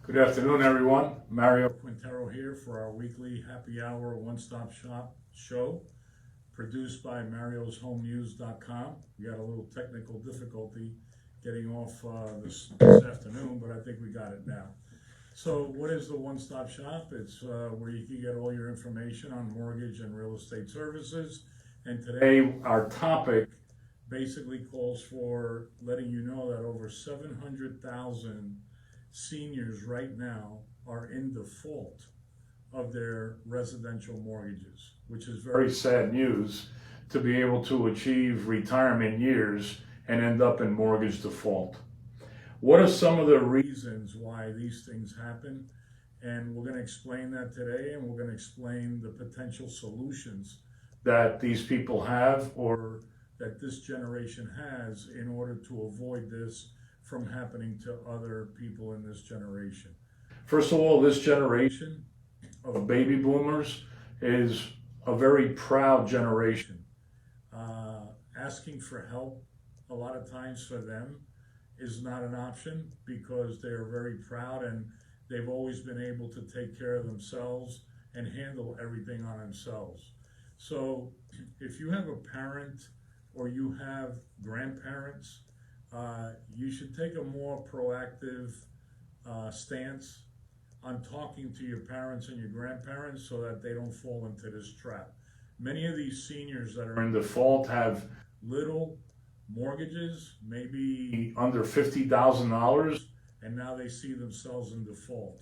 Good afternoon, everyone. Mario Quintero here for our weekly happy hour one-stop shop show, produced by marioshomenews.com. We got a little technical difficulty getting off this afternoon, but I think we got it now. So what is the one-stop shop? It's where you can get all your information on mortgage and real estate services. And today our topic basically calls for letting you know that over 700,000 seniors right now are in default of their residential mortgages, which is very sad news to be able to achieve retirement years and end up in mortgage default. What are some of the reasons why these things happen? And we're going to explain that today, and we're going to explain the potential solutions that these people have or that this generation has in order to avoid this from happening to other people in this generation. First of all, this generation of baby boomers is a very proud generation. Asking for help a lot of times for them is not an option because they're very proud and they've always been able to take care of themselves and handle everything on themselves. So if you have a parent or you have grandparents, you should take a more proactive stance on talking to your parents and your grandparents so that they don't fall into this trap. Many of these seniors that are in default have little mortgages, maybe under $50,000, and now they see themselves in default.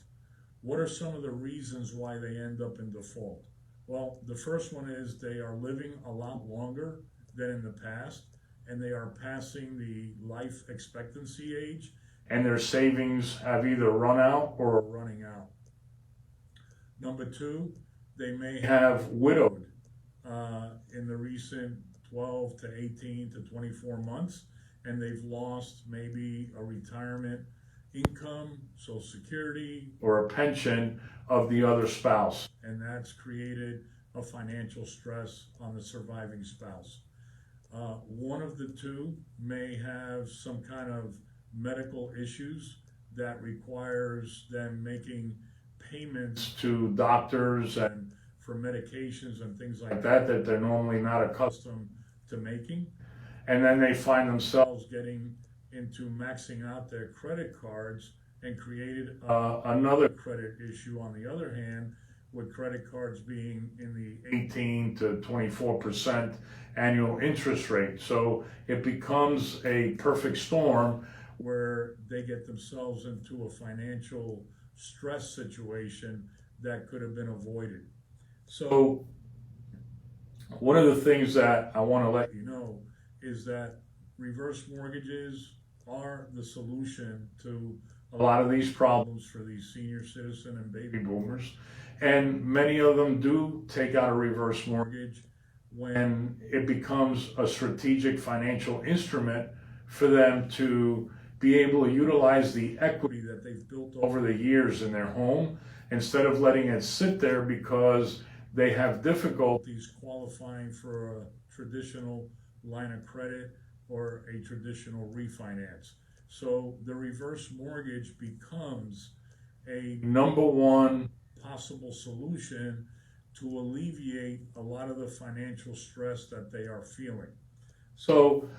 What are some of the reasons why they end up in default? Well, the first one is they are living a lot longer than in the past, and they are passing the life expectancy age, and their savings have either run out or are running out. Number two, they may have widowed in the recent 12 to 18 to 24 months, and they've lost maybe a retirement income, Social Security, or a pension of the other spouse, and that's created a financial stress on the surviving spouse. One of the two may have some kind of medical issues that requires them making payments to doctors and for medications and things like that they're normally not accustomed to making. And then they find themselves getting into maxing out their credit cards and created another credit issue on the other hand, with credit cards being in the 18 to 24% annual interest rate. So it becomes a perfect storm where they get themselves into a financial stress situation that could have been avoided. So one of the things that I want to let you know is that reverse mortgages are the solution to a lot of these problems for these senior citizen and baby boomers. And many of them do take out a reverse mortgage when it becomes a strategic financial instrument for them to be able to utilize the equity that they've built over the years in their home instead of letting it sit there because they have difficulties qualifying for a traditional line of credit or a traditional refinance. So the reverse mortgage becomes a number one possible solution to alleviate a lot of the financial stress that they are feeling. So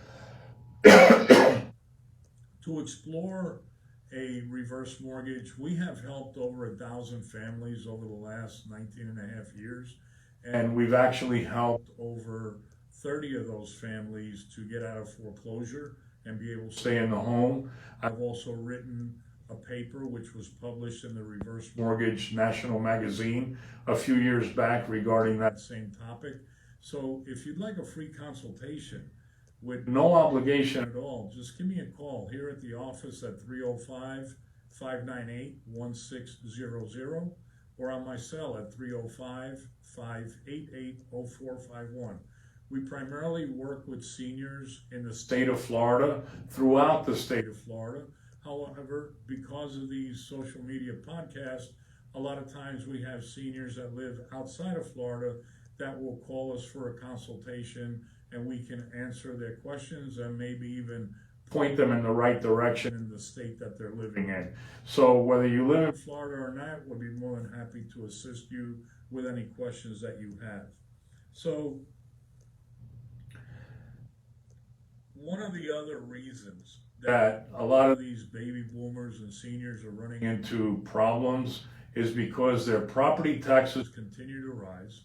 to explore a reverse mortgage, we have helped over 1,000 families over the last 19 and a half years, and we've actually helped over 30 of those families to get out of foreclosure and be able to stay in the home. I've also written a paper which was published in the Reverse Mortgage National Magazine a few years back regarding that same topic. So if you'd like a free consultation with no obligation at all, just give me a call here at the office at 305-598-1600 or on my cell at 305-588-0451. We primarily work with seniors in the state of Florida, throughout the state of Florida. However, because of these social media podcasts, a lot of times we have seniors that live outside of Florida that will call us for a consultation, and we can answer their questions and maybe even point them in the right direction in the state that they're living in. So whether you live in Florida or not, we'll be more than happy to assist you with any questions that you have. So one of the other reasons that a lot of these baby boomers and seniors are running into problems is because their property taxes continue to rise,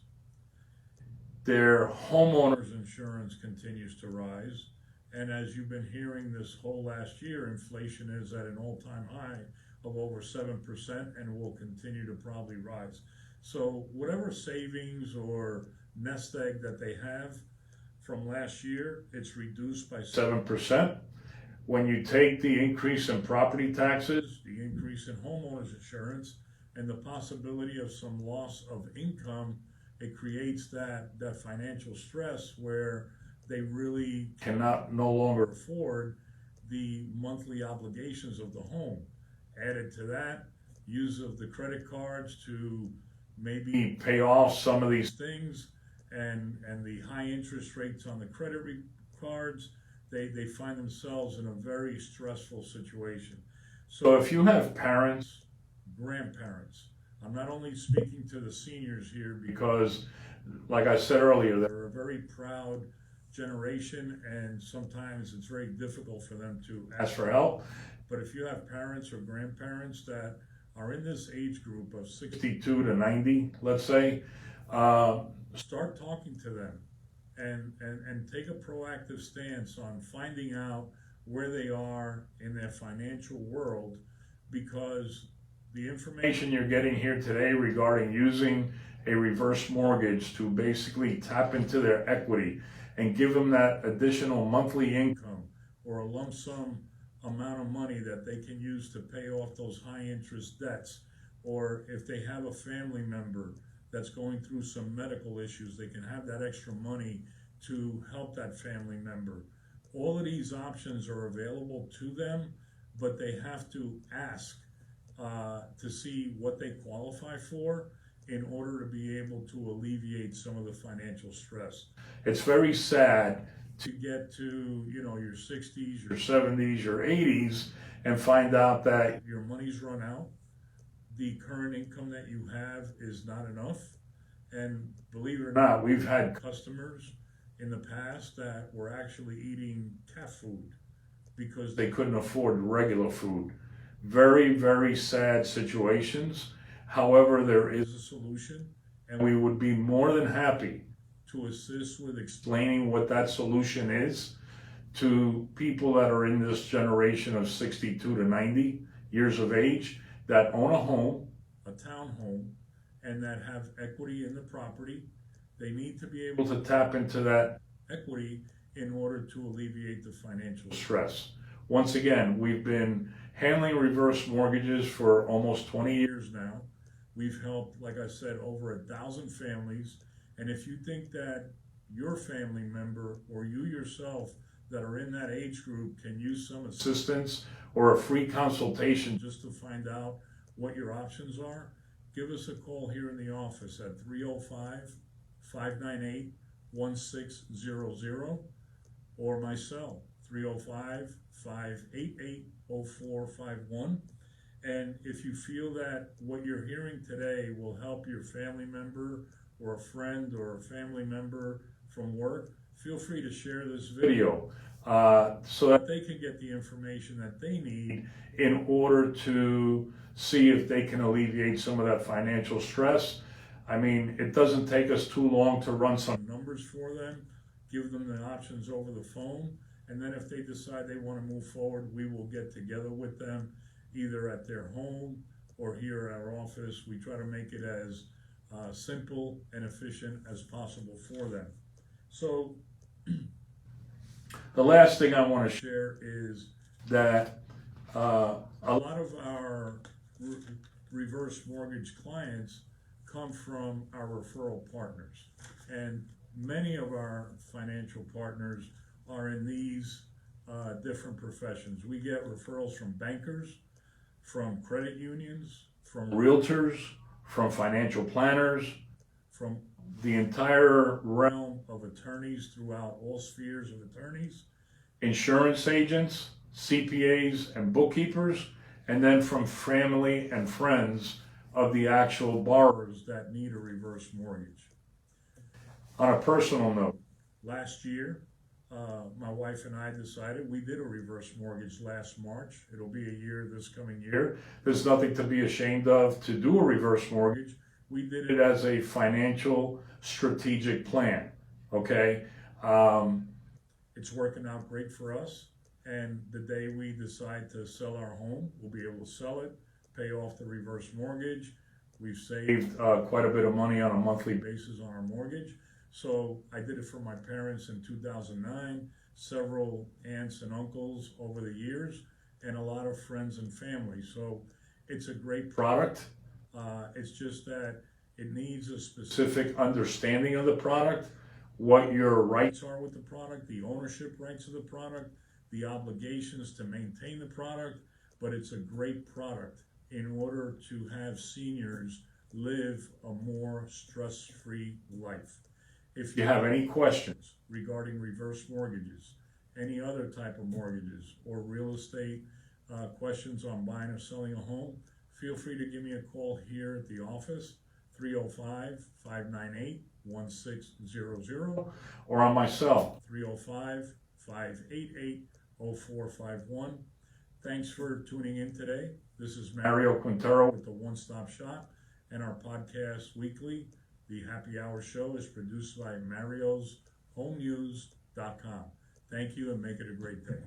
their homeowners insurance continues to rise, and as you've been hearing this whole last year, inflation is at an all-time high of over 7% and will continue to probably rise. So whatever savings or nest egg that they have from last year, it's reduced by 7%. When you take the increase in property taxes, the increase in homeowners insurance, and the possibility of some loss of income, it creates that financial stress where they really cannot no longer afford the monthly obligations of the home. Added to that, use of the credit cards to maybe pay off some of these things, and the high interest rates on the credit cards, they find themselves in a very stressful situation. So if you have parents, grandparents, I'm not only speaking to the seniors here because, like I said earlier, they're a very proud generation and sometimes it's very difficult for them to ask for help. But if you have parents or grandparents that are in this age group of 62 to 90, let's say, start talking to them and take a proactive stance on finding out where they are in their financial world, because the information you're getting here today regarding using a reverse mortgage to basically tap into their equity and give them that additional monthly income or a lump sum amount of money that they can use to pay off those high interest debts, or if they have a family member that's going through some medical issues, they can have that extra money to help that family member. All of these options are available to them, but they have to ask to see what they qualify for in order to be able to alleviate some of the financial stress. It's very sad to get to, your 60s, your 70s, your 80s and find out that your money's run out, the current income that you have is not enough. And believe it or not, we've had customers in the past that were actually eating cat food because they couldn't afford regular food. Very, very sad situations. However, there is a solution, and we would be more than happy to assist with explaining what that solution is to people that are in this generation of 62 to 90 years of age that own a home, a townhome, and that have equity in the property. They need to be able to tap into that equity in order to alleviate the financial stress. Once again, we've been handling reverse mortgages for almost 20 years now. We've helped, like I said, over 1,000 families. And if you think that your family member or you yourself that are in that age group can use some assistance or a free consultation just to find out what your options are, give us a call here in the office at 305-598-1600 or my cell, 305-588-0451. And if you feel that what you're hearing today will help your family member or a friend or a family member from work, feel free to share this video so that they can get the information that they need in order to see if they can alleviate some of that financial stress. I mean, it doesn't take us too long to run some numbers for them, give them the options over the phone, and then if they decide they want to move forward, we will get together with them either at their home or here at our office. We try to make it as simple and efficient as possible for them. So the last thing I want to share is that a lot of our reverse mortgage clients come from our referral partners, and many of our financial partners are in these different professions. We get referrals from bankers, from credit unions, from realtors, from financial planners, from the entire realm of attorneys throughout all spheres of attorneys, insurance agents, CPAs and bookkeepers, and then from family and friends of the actual borrowers that need a reverse mortgage. On a personal note, last year, my wife and I decided we did a reverse mortgage last March. It'll be a year this coming year. There's nothing to be ashamed of to do a reverse mortgage. We did it as a financial strategic plan, okay? It's working out great for us. And the day we decide to sell our home, we'll be able to sell it, pay off the reverse mortgage. We've saved quite a bit of money on a monthly basis on our mortgage. So I did it for my parents in 2009, several aunts and uncles over the years, and a lot of friends and family. So it's a great product. It's just that it needs a specific understanding of the product, what your rights are with the product, the ownership rights of the product, the obligations to maintain the product, but it's a great product in order to have seniors live a more stress-free life. If you have any questions regarding reverse mortgages, any other type of mortgages, or real estate questions on buying or selling a home, feel free to give me a call here at the office, 305-598-1600, or on my cell, 305-588-0451. Thanks for tuning in today. This is Mario Quintero with the One Stop Shop, and our podcast weekly, The Happy Hour Show, is produced by marioshomenews.com. Thank you and make it a great day.